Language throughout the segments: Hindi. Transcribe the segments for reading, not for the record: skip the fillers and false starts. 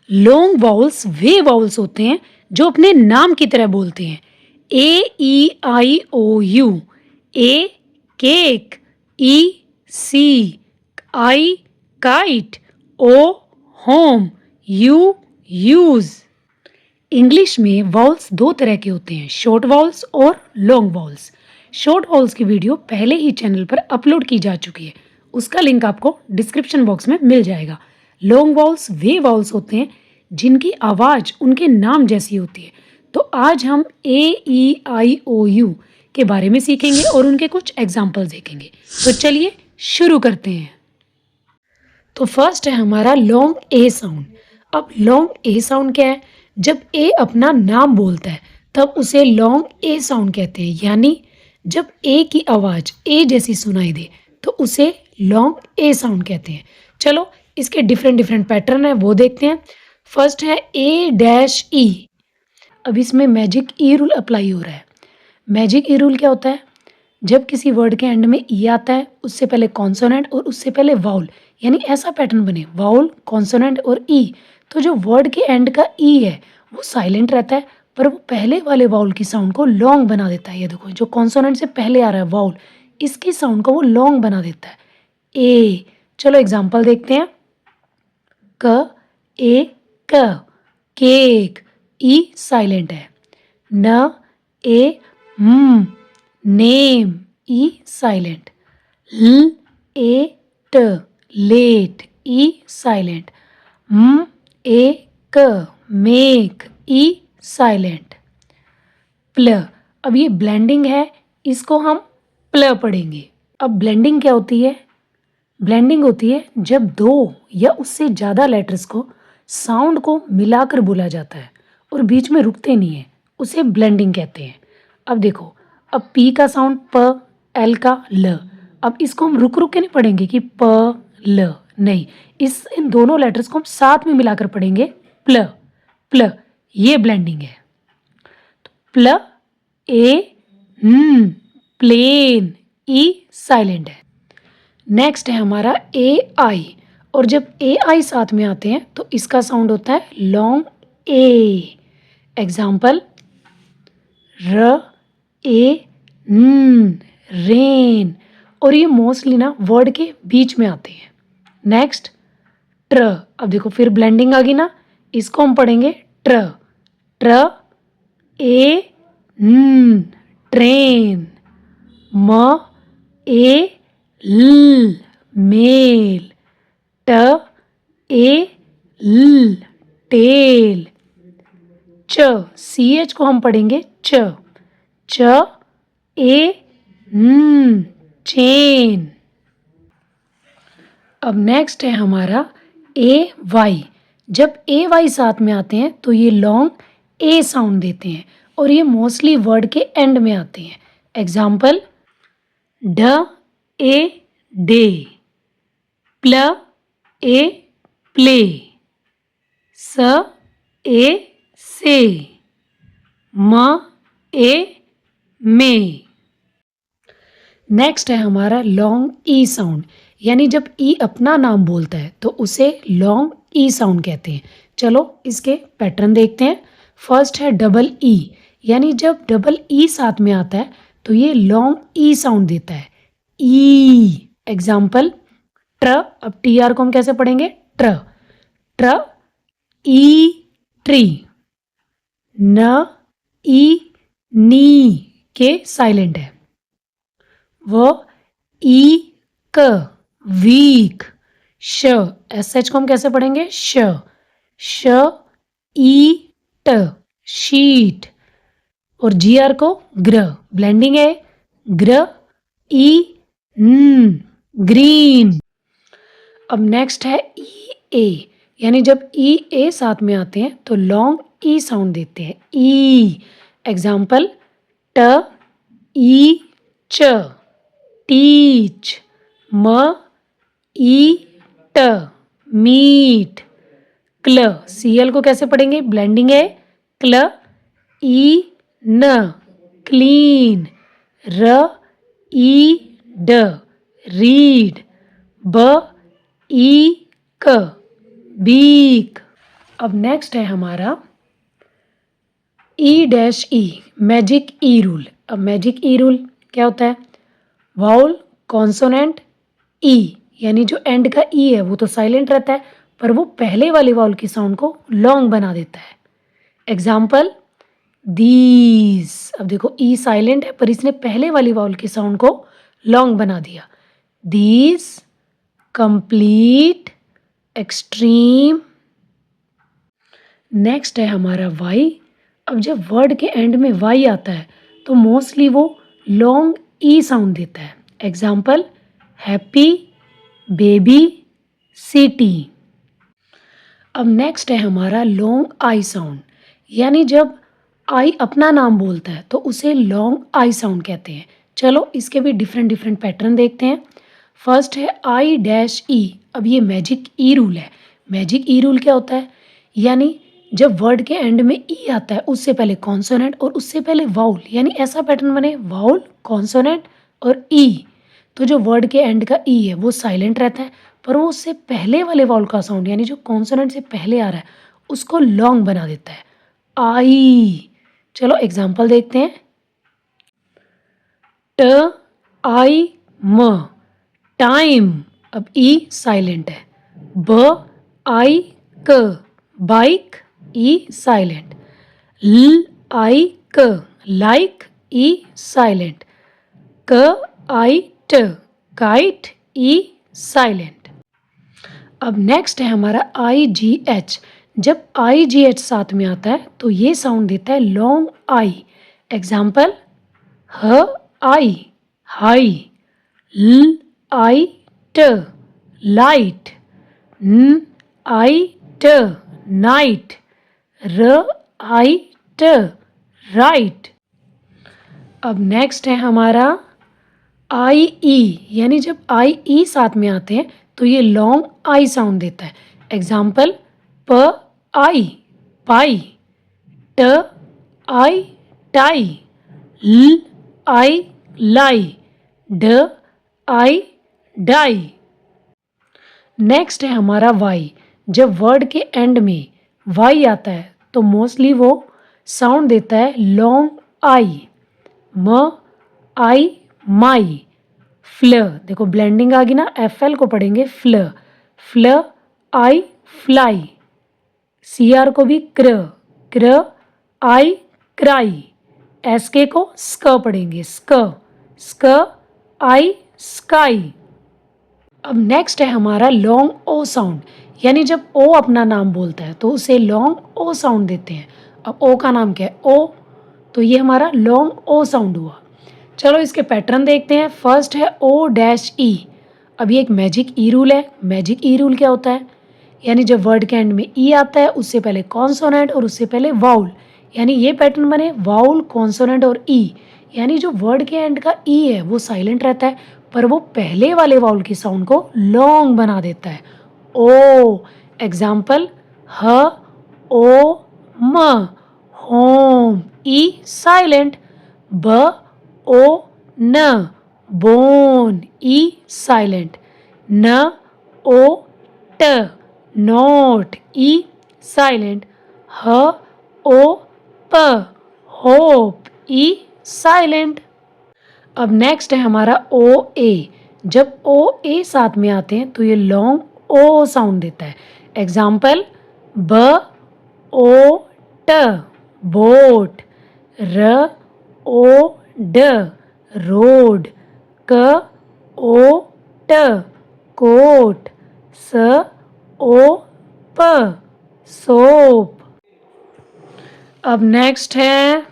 लॉन्ग वाउल्स वे वाउल्स होते हैं जो अपने नाम की तरह बोलते हैं। A E I O U, A cake, E see, I kite, O home, U use. English में वाउल्स दो तरह के होते हैं, शॉर्ट वाउल्स और लॉन्ग वाउल्स। शॉर्ट वाउल्स की वीडियो पहले ही चैनल पर अपलोड की जा चुकी है, उसका लिंक आपको डिस्क्रिप्शन बॉक्स में मिल जाएगा। लॉन्ग वाउल्स वे वाउल्स होते हैं जिनकी आवाज़ उनके नाम जैसी होती है। तो आज हम AEIOU के बारे में सीखेंगे और उनके कुछ एग्जाम्पल्स देखेंगे। तो चलिए शुरू करते हैं। तो फर्स्ट है हमारा लॉन्ग ए साउंड। अब लॉन्ग ए साउंड क्या है? जब ए अपना नाम बोलता है तब उसे लॉन्ग ए साउंड कहते हैं, यानी जब ए की आवाज़ ए जैसी सुनाई दे तो उसे लॉन्ग ए साउंड कहते हैं। चलो इसके डिफरेंट डिफरेंट पैटर्न है वो देखते हैं। फर्स्ट है A-E। अब इसमें मैजिक ई रूल अप्लाई हो रहा है। मैजिक ई रूल क्या होता है? जब किसी वर्ड के एंड में ई आता है उससे पहले कॉन्सोनेंट और उससे पहले वाउल, यानी ऐसा पैटर्न बने वाउल कॉन्सोनेंट और ई, तो जो वर्ड के एंड का ई है वो साइलेंट रहता है पर वो पहले वाले वाउल की साउंड को लॉन्ग बना देता है। ये देखो जो कॉन्सोनेंट से पहले आ रहा है वाउल, इसकी साउंड को वो लॉन्ग बना देता है। ए। चलो एग्जाम्पल देखते हैं। क ए क, केक, ई साइलेंट है। न ए नेम, ई साइलेंट। ल ए ट, लेट, ई साइलेंट। ए क, मेक, ई साइलेंट। प्ल। अब ये ब्लेंडिंग है, इसको हम प्ल पढ़ेंगे। अब ब्लेंडिंग क्या होती है? ब्लेंडिंग होती है जब दो या उससे ज़्यादा लेटर्स को साउंड को मिलाकर बोला जाता है और बीच में रुकते नहीं है, उसे ब्लेंडिंग कहते हैं। अब देखो, अब पी का साउंड प, एल का ल। अब इसको हम रुक रुक के नहीं पढ़ेंगे कि प ल, नहीं, इन दोनों लेटर्स को हम साथ में मिलाकर पढ़ेंगे प्ल प्ल। ये ब्लेंडिंग है। तो प्ल ए प्लेन, ई साइलेंट है। नेक्स्ट है हमारा ए आई, और जब ए आई साथ में आते हैं तो इसका साउंड होता है लॉन्ग ए। एग्जाम्पल र ए रेन, और ये मोस्टली ना वर्ड के बीच में आते हैं। नेक्स्ट ट्र। अब देखो फिर ब्लेंडिंग आ गई ना, इसको हम पढ़ेंगे ट्र ट्र ए ट्रेन। म ए ल मेल। ट ए ल टेल। च सी एच को हम पढ़ेंगे च च ए चेन। अब नेक्स्ट है हमारा ए वाई। जब ए वाई साथ में आते हैं तो ये लॉन्ग ए साउंड देते हैं और ये मोस्टली वर्ड के एंड में आते हैं। एग्जाम्पल ड ए डे, प्ल ए प्ले, स ए से, म ए में। नेक्स्ट है हमारा लॉन्ग ई साउंड, यानी जब ई अपना नाम बोलता है तो उसे लॉन्ग ई साउंड कहते हैं। चलो इसके पैटर्न देखते हैं। फर्स्ट है डबल ई, यानी जब डबल ई साथ में आता है तो ये लॉन्ग ई साउंड देता है, ई। एग्जाम्पल ट्र। अब टी आर को हम कैसे पढ़ेंगे? ट्र ट्र ई ट्री। न ई नी के साइलेंट है। वो ई क वीक। श एस एच को हम कैसे पढ़ेंगे? श श ई ट शीट। और जी आर को ग्र। ब्लेंडिंग है ग्र ई ग्रीन। अब नेक्स्ट है ई ए, यानी जब ई ए साथ में आते हैं तो लॉन्ग ई साउंड देते हैं, ई। एग्जाम्पल ट ई च टीच। म ई ट मीट। क्ल सी एल को कैसे पढ़ेंगे? ब्लेंडिंग है क्ल ई न क्लीन। र ई ड रीड। ब ई क बीक। अब नेक्स्ट है हमारा E-E, मैजिक ई रूल। अब मैजिक ई रूल क्या होता है? वाउल, कॉन्सोनेंट, ई, यानी जो एंड का ई है वो तो साइलेंट रहता है, पर वो पहले वाले वाउल की साउंड को लॉन्ग बना देता है। Example these. अब देखो ई साइलेंट है पर इसने पहले वाली वाउल की साउंड को लॉन्ग बना दिया। These, complete, extreme. नेक्स्ट है हमारा वाई। अब जब वर्ड के एंड में वाई आता है तो मोस्टली वो लॉन्ग ई साउंड देता है। Example happy, baby, city. अब नेक्स्ट है हमारा लॉन्ग आई साउंड, यानी जब आई अपना नाम बोलता है तो उसे लॉन्ग आई साउंड कहते हैं। चलो इसके भी डिफरेंट डिफरेंट पैटर्न देखते हैं। फर्स्ट है I-E। अब ये मैजिक ई रूल है। मैजिक ई रूल क्या होता है? यानी जब वर्ड के एंड में ई आता है उससे पहले कॉन्सोनेंट और उससे पहले वाउल, यानी ऐसा पैटर्न बने वाउल, कॉन्सोनेंट और ई। तो जो वर्ड के एंड का ई है वो साइलेंट रहता है, पर वो उससे पहले वाले वाउल का साउंड यानी जो कॉन्सोनेंट से पहले आ रहा है उसको लॉन्ग बना देता है। आई। चलो एग्जाम्पल देखते हैं। T-I-M, time. अब ई साइलेंट है। B-I-K, बाइक, ई साइलेंट। L-I-K, लाइक, ई साइलेंट। K-I-T, काइट, ई साइलेंट। अब नेक्स्ट है हमारा I-G-H। जब I-G-H साथ में आता है तो ये साउंड देता है लॉन्ग आई। एग्जाम्पल ह आई, हाई। ल आई ट, लाइट। न आई ट, नाइट। र आई ट, राइट। अब नेक्स्ट है हमारा आई ई, यानी जब आई ई साथ में आते हैं तो ये लॉन्ग आई साउंड देता है। एग्जाम्पल प आई, पाई। ट आई, टाई। ल आई, लाई। ड आई, डाई। नेक्स्ट है हमारा वाई। जब वर्ड के एंड में वाई आता है तो मोस्टली वो साउंड देता है लॉन्ग आई। म आई, माई। फ्ल, देखो ब्लेंडिंग आ गई ना, FL को पढ़ेंगे फ्ल। फ्ल आई, फ्लाई। CR को भी क्र, क्र आई, क्राई। SK को स्क पढ़ेंगे, स्क। स्क आई, स्काई। अब नेक्स्ट है हमारा लॉन्ग ओ साउंड, यानी जब ओ अपना नाम बोलता है तो उसे लॉन्ग ओ साउंड देते हैं। अब ओ का नाम क्या है? ओ, तो ये हमारा लॉन्ग ओ साउंड हुआ। चलो इसके पैटर्न देखते हैं। फर्स्ट है O-E। अब ये एक मैजिक ई रूल है। मैजिक ई रूल क्या होता है? यानी जब वर्ड के एंड में ई आता है उससे पहले कॉन्सोनेंट और उससे पहले वाउल, यानी ये पैटर्न बने वाउल, कॉन्सोनेंट और ई। यानी जो वर्ड के एंड का ई है वो साइलेंट रहता है, पर वो पहले वाले वाउल की साउंड को लॉन्ग बना देता है। ओ। एग्जाम्पल ह ओ म, होम, ई साइलेंट। ब ओ न, बोन, ई साइलेंट। न ओ ट, नोट, ई साइलेंट। ह ओ प, होप, ई साइलेंट। अब नेक्स्ट है हमारा ओ ए। जब ओ ए साथ में आते हैं तो ये लॉन्ग ओ साउंड देता है। एग्जाम्पल ब ओ ट, बोट। र ओ ड, रोड। क ओ ट, कोट। स ओ प, सोप। अब नेक्स्ट है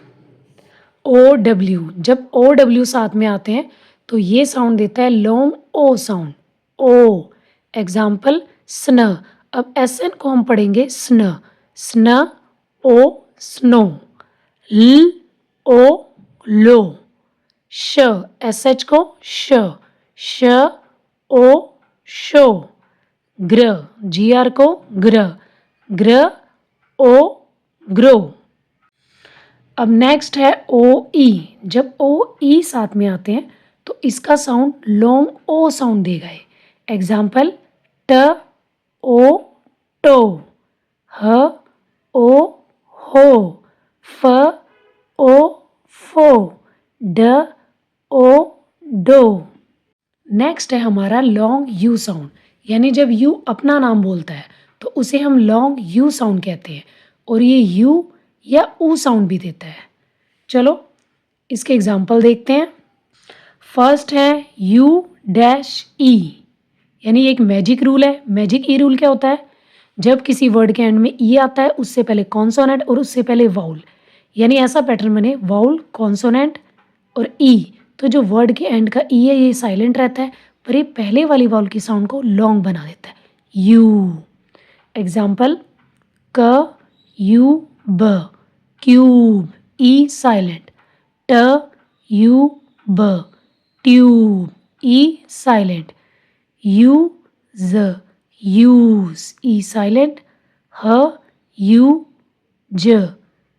O-W। जब O-W साथ में आते हैं तो ये साउंड देता है लॉन्ग ओ साउंड। ओ। एग्जाम्पल स्न। अब SN को हम पढ़ेंगे स्न। स्न ओ, स्नो। ल ओ, लो। श, SH को श। श ओ, शो। ग्र, GR को ग्र। ग्र ओ, ग्रो। अब नेक्स्ट है ओ ई। जब ओ ई साथ में आते हैं तो इसका साउंड लॉन्ग ओ साउंड देगा। एग्जाम्पल ट ओ, टो। ह ओ हो, फ ओ फो, ड ओ डो। नेक्स्ट है हमारा लॉन्ग यू साउंड, यानी जब यू अपना नाम बोलता है तो उसे हम लॉन्ग यू साउंड कहते हैं और ये यू या ऊ साउंड भी देता है। चलो इसके एग्जाम्पल देखते हैं। फर्स्ट है यू डैश ई, यानी एक मैजिक रूल है। मैजिक ई रूल क्या होता है? जब किसी वर्ड के एंड में ई आता है उससे पहले कॉन्सोनेंट और उससे पहले वाउल, यानी ऐसा पैटर्न बने वाउल कॉन्सोनेंट और ई, तो जो वर्ड के एंड का ई है ये साइलेंट रहता है, पर ये पहले वाली वाउल की साउंड को लॉन्ग बना देता है, यू। एग्जाम्पल क यू ब, क्यूब, ई साइलेंट। ट यू ब, ट्यूब, ई साइलेंट। यू ज, यूज, ई साइलेंट। ह यू ज,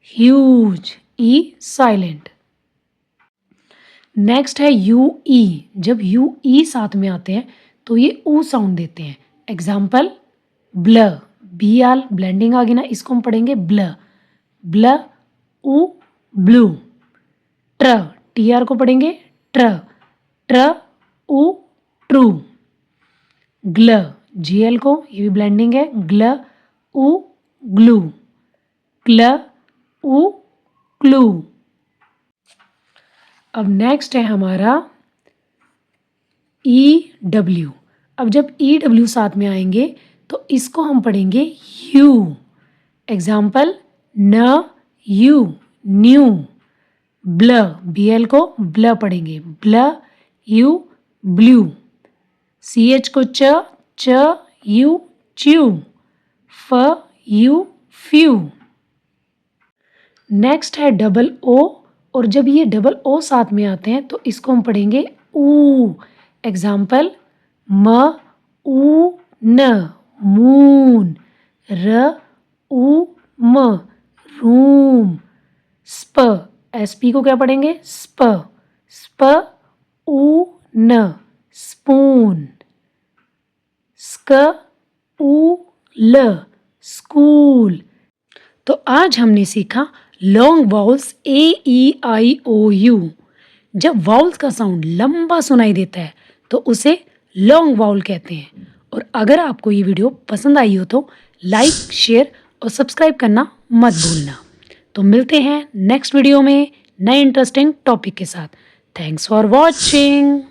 ह्यूज, ई साइलेंट। नेक्स्ट है यू ई, जब यू ई साथ में आते हैं तो ये ऊ साउंड देते हैं। एग्जाम्पल ब्ल, बी आल ब्लेंडिंग आ गई ना, इसको हम पढ़ेंगे ब्ल, ब्ल ऊ ब्लू। ट्र, टी आर को पढ़ेंगे ट्र, ट्र ऊ ट्रू। ग्ल, जी एल को, ये भी ब्लेंडिंग है, ग्ल ऊ ग्लू, क्ल ऊ क्लू। अब नेक्स्ट है हमारा ई डब्ल्यू। अब जब ई डब्ल्यू साथ में आएंगे तो इसको हम पढ़ेंगे यू। एग्जाम्पल न यू, न्यू। ब्ल, बी एल को ब्ल पढ़ेंगे, ब्ल यू ब्लू। सी एच को च यू च्यू। फ यू फ्यू। नेक्स्ट है डबल ओ, और जब ये डबल ओ साथ में आते हैं तो इसको हम पढ़ेंगे ऊ। एग्जाम्पल म ऊ न, मून। र ऊ म, रूम। स्प, एस पी को क्या पढ़ेंगे स्प, स्प ऊ न, स्पून। स्क ऊ ल, स्कूल। तो आज हमने सीखा long vowels A E I O U. जब वाउल्स का साउंड लंबा सुनाई देता है तो उसे लॉन्ग वाउल कहते हैं। और अगर आपको ये वीडियो पसंद आई हो तो लाइक, शेयर और सब्सक्राइब करना मत भूलना। तो मिलते हैं नेक्स्ट वीडियो में नए इंटरेस्टिंग टॉपिक के साथ। Thanks for watching.